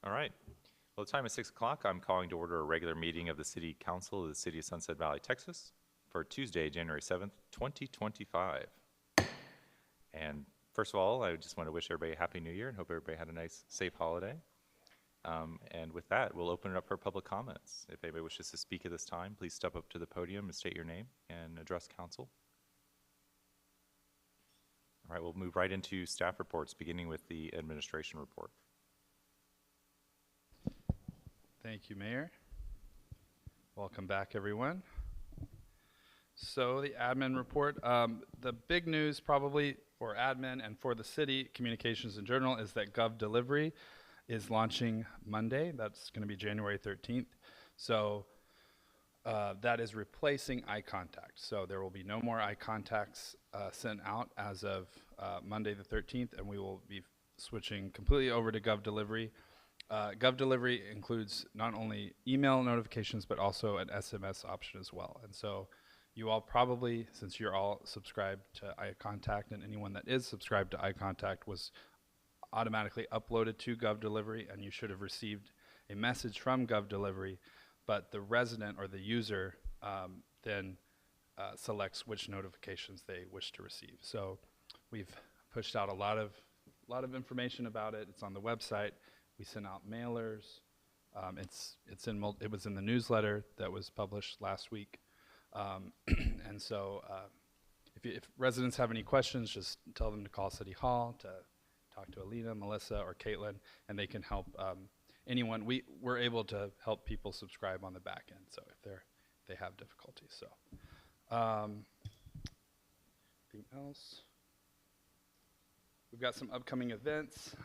All right. Well, the time is 6 o'clock. I'm calling to order a regular meeting of the City Council of the City of Sunset Valley, Texas for Tuesday, January 7th, 2025. And first of all, I just want to wish everybody a Happy New Year and hope everybody had a nice, safe holiday. And with that, we'll open it up for public comments. If anybody wishes to speak at this time, please step up to the podium and state your name and address council. All right, we'll move right into staff reports, beginning with the administration report. Thank you, Mayor. Welcome back, everyone. So the admin report, the big news probably for admin and for the city communications in general is that Gov Delivery is launching Monday. That's going to be January 13th. So that is replacing eye contact. So there will be no more eye contacts sent out as of Monday the 13th, and we will be switching completely over to Gov Delivery. Gov Delivery includes not only email notifications, but also an SMS option as well. And so you all probably, since you're all subscribed to iContact, and anyone that is subscribed to iContact was automatically uploaded to Gov Delivery, and you should have received a message from Gov Delivery, but the resident or the user then selects which notifications they wish to receive. So we've pushed out a lot of information about it. It's on the website. We sent out mailers. It was in the newsletter that was published last week. And so if residents have any questions, just tell them to call City Hall, to talk to Alina, Melissa, or Caitlin, and they can help anyone. We're able to help people subscribe on the back end, so if they have difficulties. So anything else? We've got some upcoming events.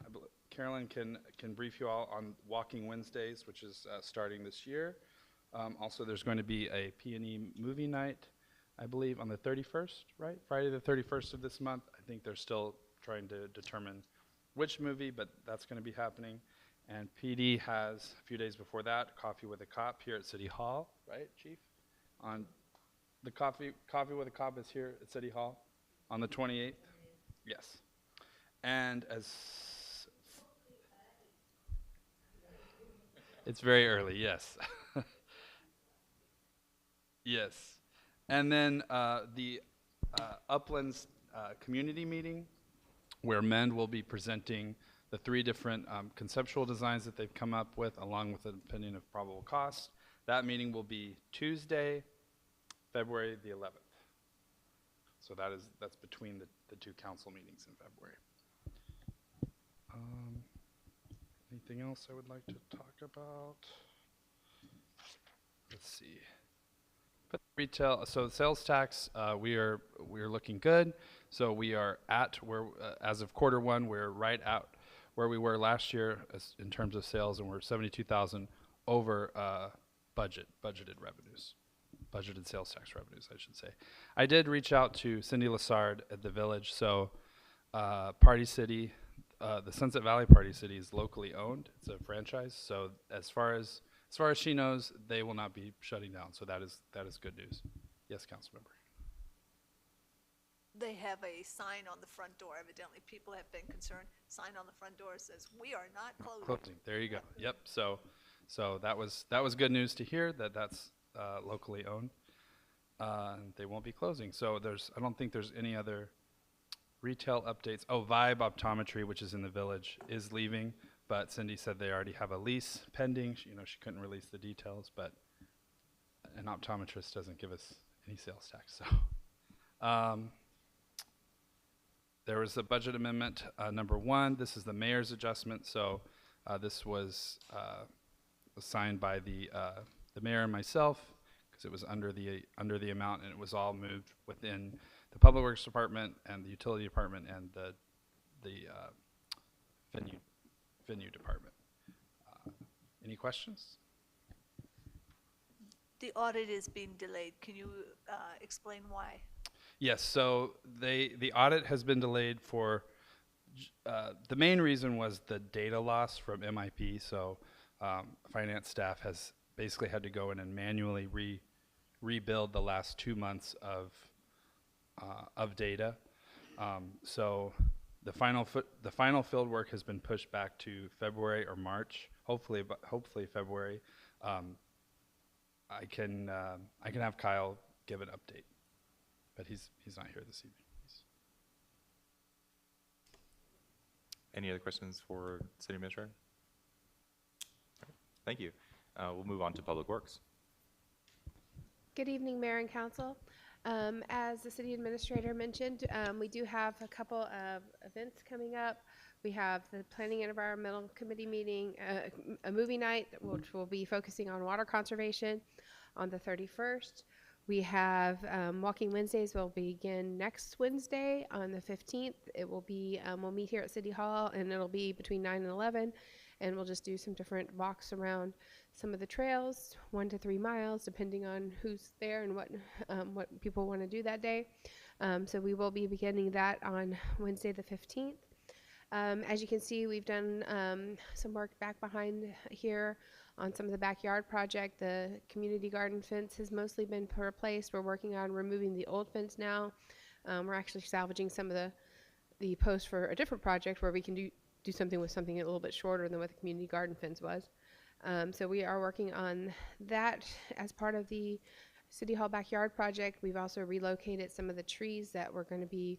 Carolyn can brief you all on Walking Wednesdays, which is starting this year. Also, there's going to be a P&E movie night, I believe, on the 31st, right? Friday the 31st of this month. I think they're still trying to determine which movie, but that's going to be happening. And PD has, a few days before that, Coffee with a Cop here at City Hall, right, Chief? On the Coffee with a Cop is here at City Hall on the 28th? Yes. And it's very early, yes. Yes. And then the Uplands community meeting, where MEND will be presenting the 3 different conceptual designs that they've come up with, along with an opinion of probable cost. That meeting will be Tuesday, February the 11th. So that's between the 2 council meetings in February. Anything else I would like to talk about? Let's see. But retail, so the sales tax, we are looking good. So we are at where, as of Q1, we're right at where we were last year in terms of sales, and we're 72,000 over budgeted revenues, budgeted sales tax revenues, I should say. I did reach out to Cindy Lassard at the Village. So Party City, the Sunset Valley Party City is locally owned. It's a franchise. So as far as she knows, they will not be shutting down. So that is good news. Yes, council member. They have a sign on the front door. Evidently, people have been concerned. Sign on the front door says, "We are not closing." There you go. Yep. So that was good news to hear that that's locally owned. They won't be closing. So I don't think there's any other retail updates. Oh, Vibe Optometry, which is in the Village, is leaving, but Cindy said they already have a lease pending. She couldn't release the details, but an optometrist doesn't give us any sales tax. So there was a budget amendment number 1. This is the mayor's adjustment. So this was signed by the mayor and myself, because it was under the amount, and it was all moved within the Public Works Department and the Utility Department and the venue department. Any questions? The audit is being delayed. Can you explain why? Yes, so the audit has been delayed for, the main reason was the data loss from MIP. So finance staff has basically had to go in and manually rebuild the last 2 months of data. So The final field work has been pushed back to February or March, hopefully February. I can have Kyle give an update, but he's not here this evening. Any other questions for City Administrator? Okay, thank you. We'll move on to Public Works. Good evening, Mayor and Council. As the City Administrator mentioned, we do have a couple of events coming up. We have the Planning and Environmental Committee meeting, a movie night, which will be focusing on water conservation on the 31st. We have Walking Wednesdays will begin next Wednesday on the 15th. It will be, we'll meet here at City Hall, and it'll be between 9 and 11, and we'll just do some different walks around some of the trails, 1 to 3 miles, depending on who's there and what people want to do that day. So we will be beginning that on Wednesday the 15th. As you can see, we've done some work back behind here on some of the backyard project. The community garden fence has mostly been replaced. We're working on removing the old fence now. We're actually salvaging some of the posts for a different project where we can do something with something a little bit shorter than what the community garden fence was. So we are working on that as part of the City Hall backyard project. We've also relocated some of the trees that were going to be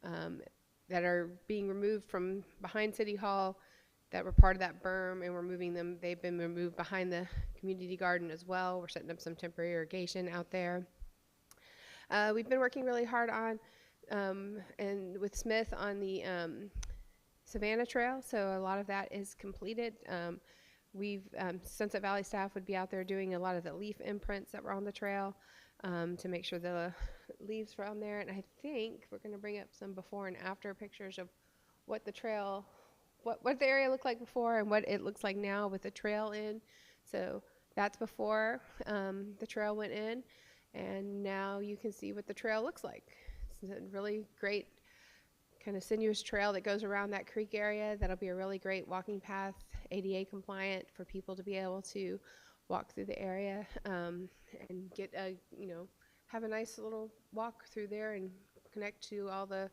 that are being removed from behind City Hall that were part of that berm, and we're moving them. They've been removed behind the community garden as well. We're setting up some temporary irrigation out there. We've been working really hard on and with Smith on the Savannah Trail, so a lot of that is completed. Sunset Valley staff would be out there doing a lot of the leaf imprints that were on the trail to make sure the leaves were on there. And I think we're going to bring up some before and after pictures of what the trail, what the area looked like before and what it looks like now with the trail in. So that's before the trail went in, and now you can see what the trail looks like. It's a really great kind of sinuous trail that goes around that creek area. That'll be a really great walking path, ADA compliant, for people to be able to walk through the area and get have a nice little walk through there and connect to all the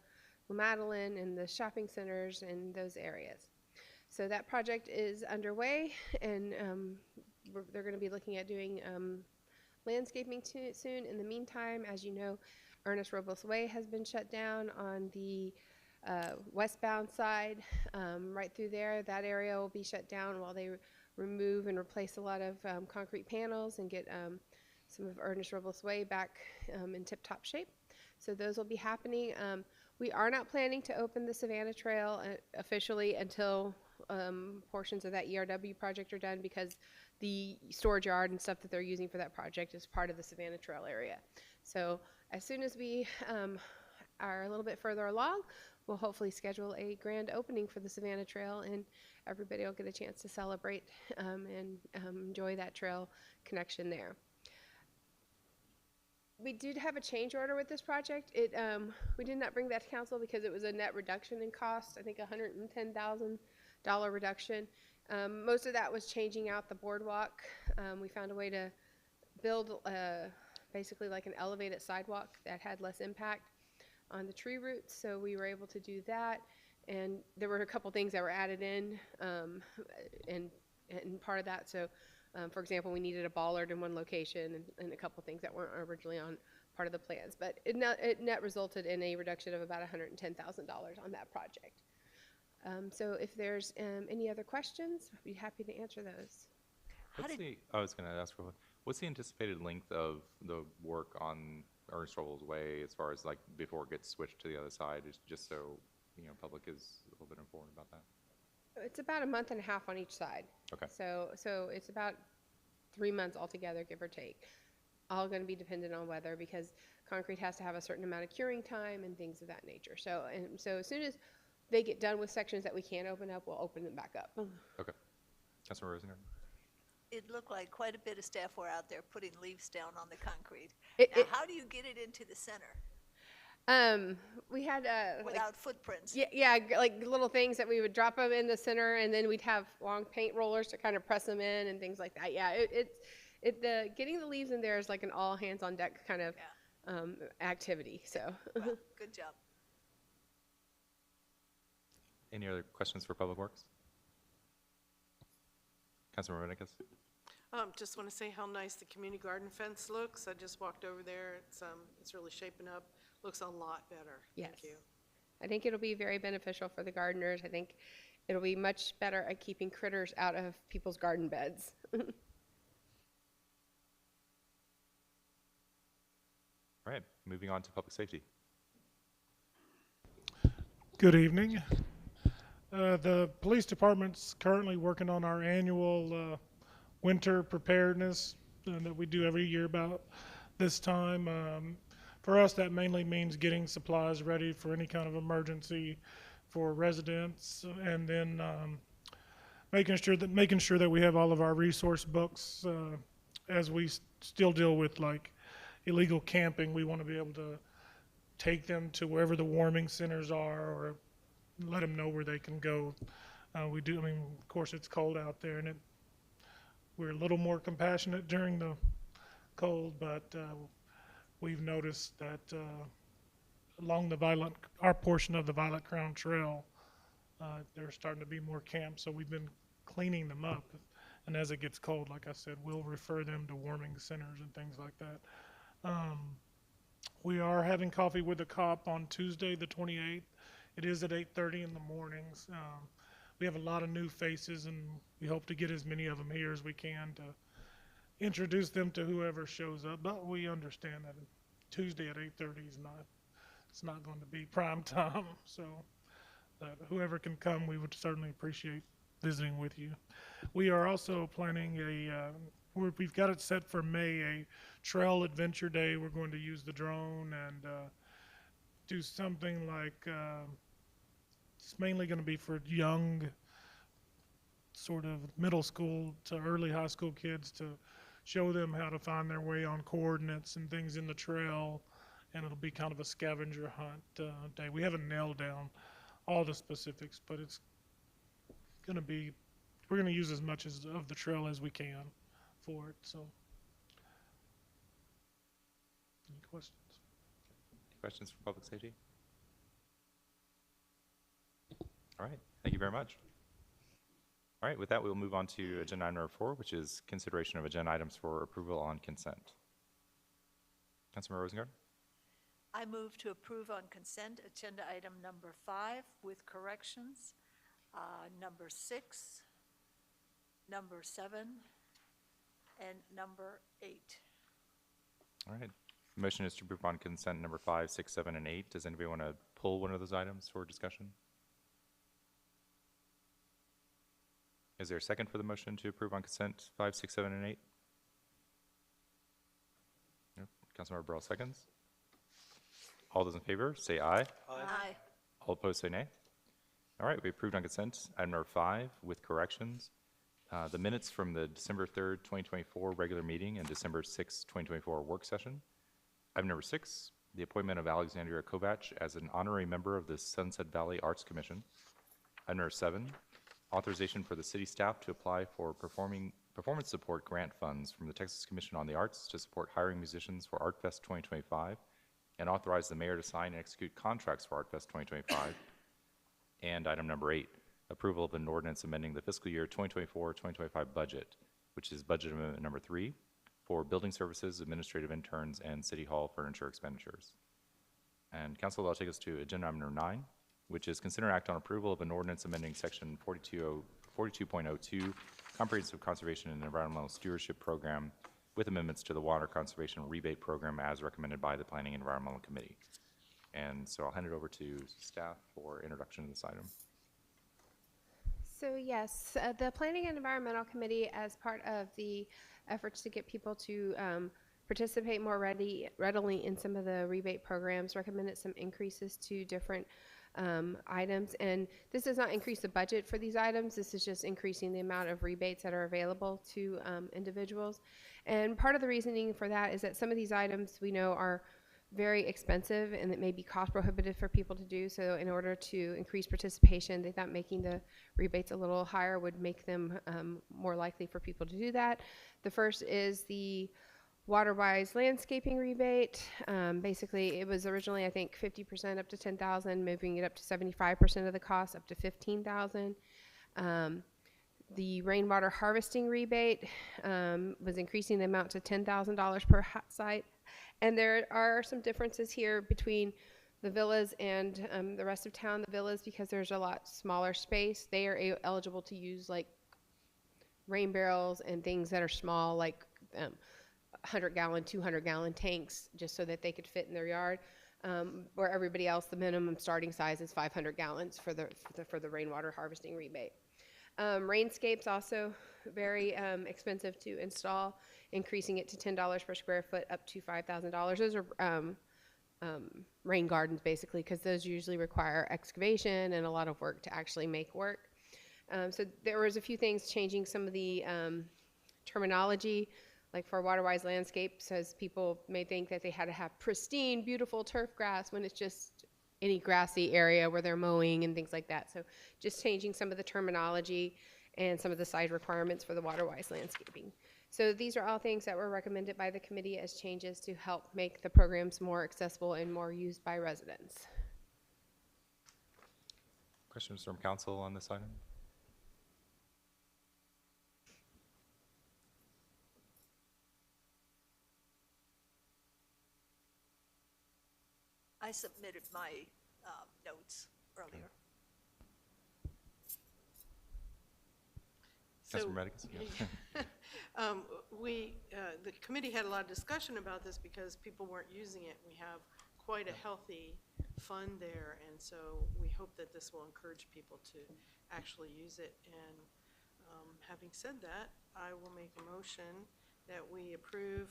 Madeline and the shopping centers and those areas. So that project is underway, and they're going to be looking at doing landscaping soon. In the meantime, as you know, Ernest Robles Way has been shut down on the westbound side, right through there. That area will be shut down while they remove and replace a lot of concrete panels and get some of Ernest Robles Way back in tip-top shape. So those will be happening. We are not planning to open the Savannah Trail officially until portions of that ERW project are done, because the storage yard and stuff that they're using for that project is part of the Savannah Trail area. So as soon as we are a little bit further along, we'll hopefully schedule a grand opening for the Savannah Trail, and everybody will get a chance to celebrate and enjoy that trail connection there. We did have a change order with this project. We did not bring that to council because it was a net reduction in cost. I think $110,000 reduction. Most of that was changing out the boardwalk. We found a way to build basically like an elevated sidewalk that had less impact on the tree roots, so we were able to do that. And there were a couple things that were added in and part of that. So for example, we needed a bollard in one location and a couple things that weren't originally on part of the plans, but it net resulted in a reduction of about $110,000 on that project. So if there's any other questions, I'd be happy to answer those. I was going to ask, what's the anticipated length of the work on Ernest Robles Way as far as like before it gets switched to the other side, just so public is a little bit informed about that? It's about a month and a half on each side. Okay. So it's about 3 months altogether, give or take. All going to be dependent on weather, because concrete has to have a certain amount of curing time and things of that nature. So as soon as they get done with sections that we can't open up, we'll open them back up. Okay. Councilor Rosinger? It looked like quite a bit of staff were out there putting leaves down on the concrete. How do you get it into the center? We had without footprints. Yeah, like little things that we would drop them in the center, and then we'd have long paint rollers to kind of press them in and things like that. Yeah, getting the leaves in there is like an all hands on deck kind of activity. So well, good job. Any other questions for Public Works? Councilmember Menegas? Just want to say how nice the community garden fence looks. I just walked over there. It's really shaping up. Looks a lot better. Yes. Thank you. I think it'll be very beneficial for the gardeners. I think it'll be much better at keeping critters out of people's garden beds. All right, moving on to Public Safety. Good evening. The police department's currently working on our annual winter preparedness that we do every year about this time. For us, that mainly means getting supplies ready for any kind of emergency for residents, and then making sure that we have all of our resource books as we still deal with like illegal camping. We want to be able to take them to wherever the warming centers are, or let them know where they can go. We do, I mean, of course, it's cold out there, and we're a little more compassionate during the cold, but we've noticed that along our portion of the Violet Crown Trail, there's starting to be more camps, so we've been cleaning them up. And as it gets cold, like I said, we'll refer them to warming centers and things like that. We are having coffee with a cop on Tuesday, the 28th. It is at 8:30 in the mornings. We have a lot of new faces, and we hope to get as many of them here as we can to introduce them to whoever shows up. But we understand that Tuesday at 8:30 is it's not going to be prime time. So whoever can come, we would certainly appreciate visiting with you. We are also planning we've got it set for May, a trail adventure day. We're going to use the drone and do something like, it's mainly going to be for young, sort of middle school to early high school kids, to show them how to find their way on coordinates and things in the trail, and it'll be kind of a scavenger hunt day. We haven't nailed down all the specifics, but it's going to be, we're going to use as much of the trail as we can for it. So, any questions? Questions for Public Safety? All right, thank you very much. All right, with that, we'll move on to agenda item number 4, which is consideration of agenda items for approval on consent. Councilmember Rosengard? I move to approve on consent agenda item number 5 with corrections, number 6, number 7, and number 8. All right. The motion is to approve on consent number 5, 6, 7, and 8. Does anybody want to pull one of those items for discussion? Is there a second for the motion to approve on consent 5, 6, 7, and 8? Nope. Councilmember Burrell seconds. All those in favor, say aye. Aye. All opposed, say nay. All right, we approved on consent item number 5 with corrections. The minutes from the December 3rd, 2024 regular meeting and December 6th, 2024 work session. Item number 6, the appointment of Alexandria Kovach as an honorary member of the Sunset Valley Arts Commission. Item number 7, authorization for the city staff to apply for performance support grant funds from the Texas Commission on the Arts to support hiring musicians for ArtFest 2025, and authorize the mayor to sign and execute contracts for ArtFest 2025. And item number 8, approval of an ordinance amending the fiscal year 2024-2025 budget, which is budget amendment number 3, for building services, administrative interns, and city hall furniture expenditures. And council will take us to agenda item number 9, which is consider act on approval of an ordinance amending section 42.02, comprehensive conservation and environmental stewardship program, with amendments to the water conservation rebate program as recommended by the Planning and Environmental Committee. And so I'll hand it over to staff for introduction of this item. So yes, the Planning and Environmental Committee, as part of the efforts to get people to participate more readily in some of the rebate programs, recommended some increases to different items. And this does not increase the budget for these items. This is just increasing the amount of rebates that are available to individuals. And part of the reasoning for that is that some of these items we know are very expensive and it may be cost prohibitive for people to do. So in order to increase participation, they thought making the rebates a little higher would make them more likely for people to do that. The first is the WaterWise landscaping rebate. Basically, it was originally, I think, 50% up to 10,000, moving it up to 75% of the cost, up to 15,000. The rainwater harvesting rebate was increasing the amount to $10,000 per site. And there are some differences here between the villas and the rest of town. The villas, because there's a lot smaller space, they are eligible to use like rain barrels and things that are small, like 100-gallon, 200-gallon tanks, just so that they could fit in their yard. Where everybody else, the minimum starting size is 500 gallons for the rainwater harvesting rebate. Rainscapes also very expensive to install, increasing it to $10 per square foot up to $5,000. Those are rain gardens basically, because those usually require excavation and a lot of work to actually make work. So there was a few things changing some of the terminology, like for WaterWise landscapes, as people may think that they had to have pristine, beautiful turf grass when it's just any grassy area where they're mowing and things like that. So just changing some of the terminology and some of the size requirements for the WaterWise landscaping. So these are all things that were recommended by the committee as changes to help make the programs more accessible and more used by residents. Questions from council on this item? I submitted my notes earlier. Councilor Medicus? Yeah. The committee had a lot of discussion about this because people weren't using it. We have quite a healthy fund there, and so we hope that this will encourage people to actually use it. And having said that, I will make a motion that we approve,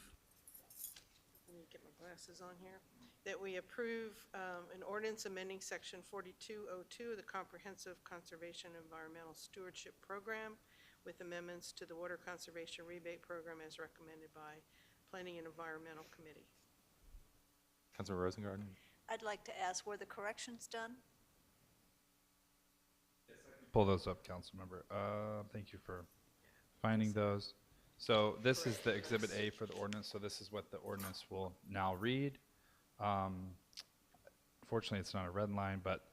let me get my glasses on here, that we approve an ordinance amending section 4202 of the Comprehensive Conservation Environmental Stewardship Program with amendments to the Water Conservation Rebate Program as recommended by Planning and Environmental Committee. Councilor Rosengarten? I'd like to ask, were the corrections done? Pull those up, Councilmember. Thank you for finding those. So this is the Exhibit A for the ordinance, so this is what the ordinance will now read. Fortunately, it's not a red line, but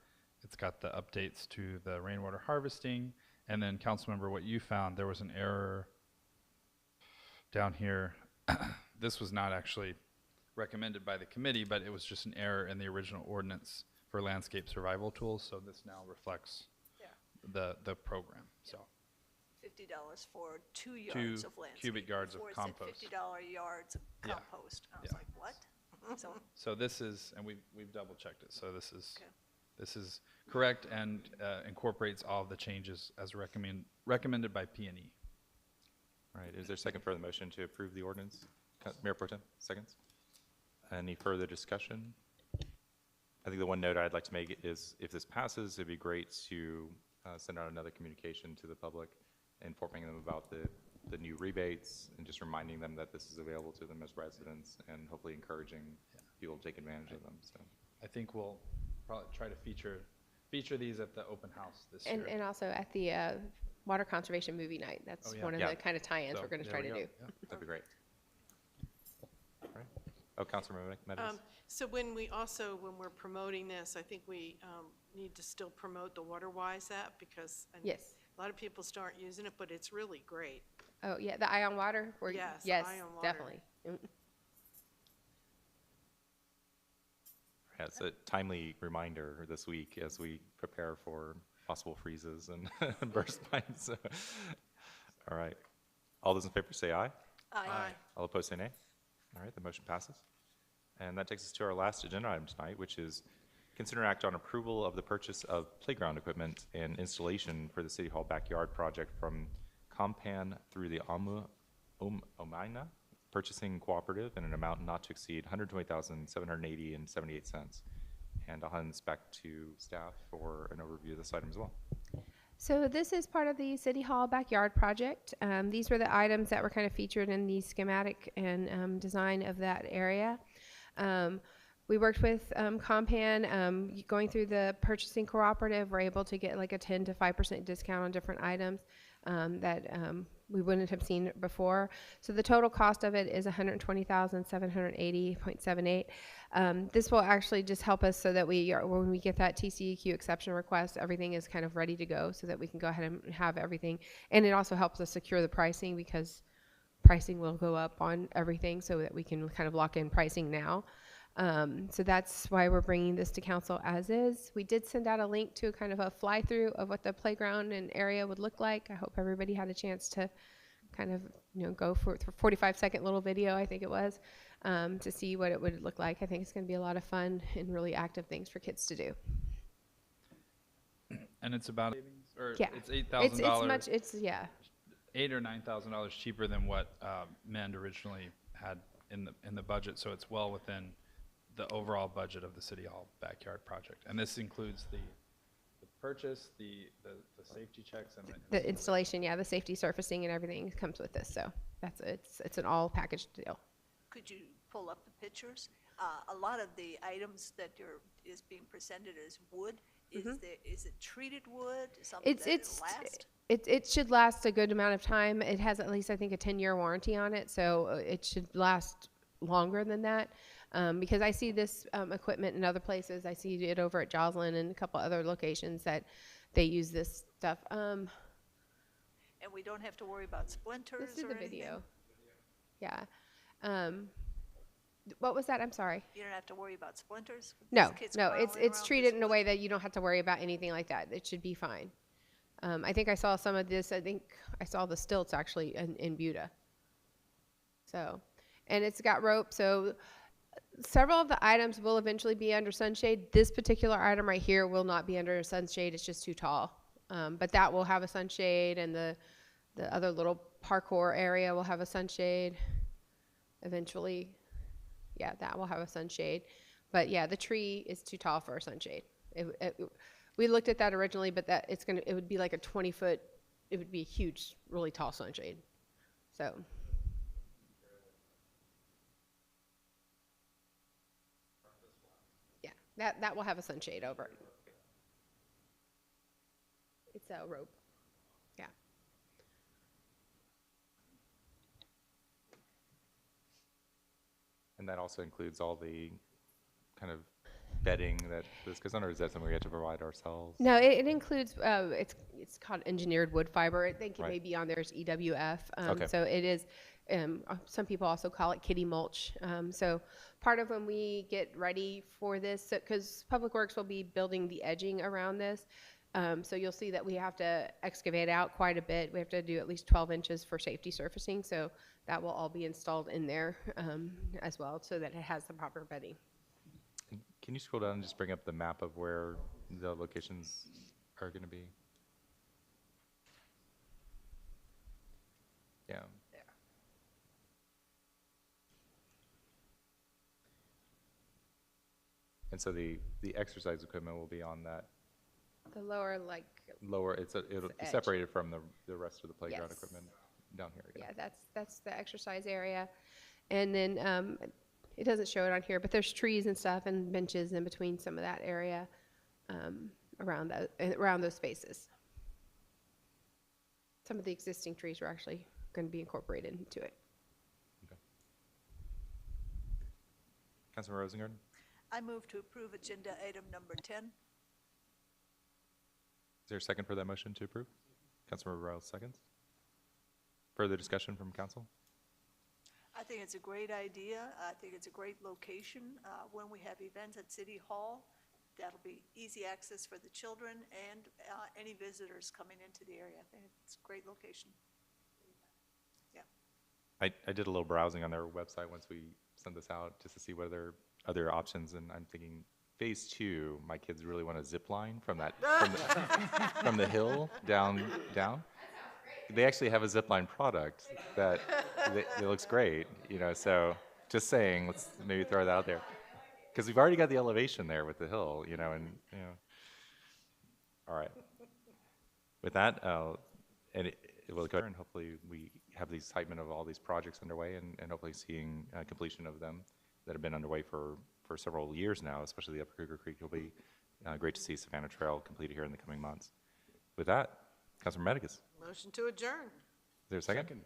it's got the updates to the rainwater harvesting. And then, Councilmember, what you found, there was an error down here. This was not actually recommended by the committee, but it was just an error in the original ordinance for landscape survival tools, so this now reflects the program. So $50 for 2 yards of landscape. cubic yards of Before it compost. said $50 yards of Yeah. compost. I was Yeah. like, what? So this is, and we've double checked it, so this is Okay. this is correct and incorporates all of the changes as recommended by P&E. All right, is there a second for the motion to approve the ordinance? Mayor Pro Tem, seconds? Any further discussion? I think the one note I'd like to make is if this passes, it'd be great to send out another communication to the public, informing them about the new rebates and just reminding them that this is available to them as residents and hopefully encouraging people to take advantage of them. So I think we'll probably try to feature these at the open house this And, year. and also at the Water Conservation Movie Night. That's Oh, yeah. one of Yeah. the kind of tie-ins So we're going to there try we to go. do. Yeah. that'd be great. All right. Oh, Councilor Medis? So when we're promoting this, I think we need to still promote the WaterWise app because Yes. a lot of people start using it, but it's really great. Oh, yeah, the Ion Water? Yes, Yes, Ion Water. definitely. Yeah, it's a timely reminder this week as we prepare for possible freezes and burst pipes. All right. All those in favor say aye. Aye. All opposed say nay. All right, the motion passes. And that takes us to our last agenda item tonight, which is consider act on approval of the purchase of playground equipment and installation for the City Hall backyard project from Compan through the Omaina Purchasing Cooperative in an amount not to exceed $120,780.78. And I'll hand this back to staff for an overview of this item as well. So this is part of the City Hall backyard project. These were the items that were kind of featured in the schematic and design of that area. We worked with Compan, going through the purchasing cooperative. We're able to get like a 10 to 5% discount on different items. that we wouldn't have seen before. So the total cost of it is $120,780.78. This will actually just help us so that when we get that TCEQ exception request, everything is kind of ready to go so that we can go ahead and have everything. And it also helps us secure the pricing because pricing will go up on everything so that we can kind of lock in pricing now. So that's why we're bringing this to council as is. We did send out a link to kind of a fly through of what the playground and area would look like. I hope everybody had a chance to kind of, go for 45-second little video, I think it was, to see what it would look like. I think it's going to be a lot of fun and really active things for kids to do. And it's about, Yeah. it's $8,000. It's $8,000 or $9,000 cheaper than what MEND originally had in the budget, so it's well within the overall budget of the City Hall backyard project. And this includes the purchase, the safety checks, and the installation, the safety surfacing and everything comes with this. So it's an all packaged deal. Could you pull up the pictures? A lot of the items that is being presented as wood. Is it treated wood? Something that it'll last? It should last a good amount of time. It has at least, I think, a 10-year warranty on it, so it should last longer than that. Because I see this equipment in other places. I see it over at Joslyn and a couple other locations that they use this stuff. And we don't have to worry about splinters or This is the anything? video. Yeah. What was that? I'm sorry. You don't have to worry about splinters? No, These kids no, crawling it's around treated this in a wood? way that you don't have to worry about anything like that. It should be fine. I think I saw some of this. I think I saw the stilts actually in Buda. So, and it's got rope. So several of the items will eventually be under sunshade. This particular item right here will not be under sunshade. It's just too tall. But that will have a sunshade, and the other little parkour area will have a sunshade eventually. Yeah, that will have a sunshade. But yeah, the tree is too tall for a sunshade. We looked at that originally, but it would be like a 20-foot, it would be a huge, really tall sunshade. So. Yeah, that will have a sunshade over it. It's a rope. Yeah. And that also includes all the kind of bedding that this goes under, or is that something we have to provide ourselves? No, it includes, it's called engineered wood fiber. I think it Right. may be on there as EWF. Okay. So it is, some people also call it kitty mulch. So part of when we get ready for this, because Public Works will be building the edging around this, so you'll see that we have to excavate out quite a bit. We have to do at least 12 inches for safety surfacing, so that will all be installed in there as well, so that it has the proper bedding. Can you scroll down and just bring up the map of where the locations are going to be? Yeah. And so the exercise equipment will be on that The lower, lower, it'll be edge. separated from the rest of the playground Yes. equipment down here. yeah, that's the exercise area. And then it doesn't show it on here, but there's trees and stuff and benches in between some of that area around those spaces. Some of the existing trees are actually going to be incorporated into it. Councilmember Rosengarten? I move to approve agenda item number 10. Is there a second for that motion to approve? Councilmember Riles seconds. Further discussion from council? I think it's a great idea. I think it's a great location. When we have events at City Hall, that'll be easy access for the children and any visitors coming into the area. I think it's a great location. Yeah. I did a little browsing on their website once we sent this out just to see what other options, and I'm thinking phase 2, my kids really want to zip line from from the hill down. They actually have a zip line product that it looks great, so just saying, let's maybe throw that out there. Because we've already got the elevation there with the hill, All right. With that, and it will occur, and hopefully we have the excitement of all these projects underway, and hopefully seeing completion of them that have been underway for several years now, especially the Upper Cougar Creek. It'll be great to see Savannah Trail completed here in the coming months. With that, Councilmember Medicus. Motion to adjourn. Is there a second?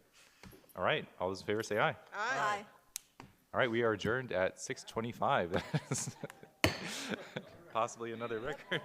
All right, all those in favor say aye. Aye. All right, we are adjourned at 6:25. Possibly another record.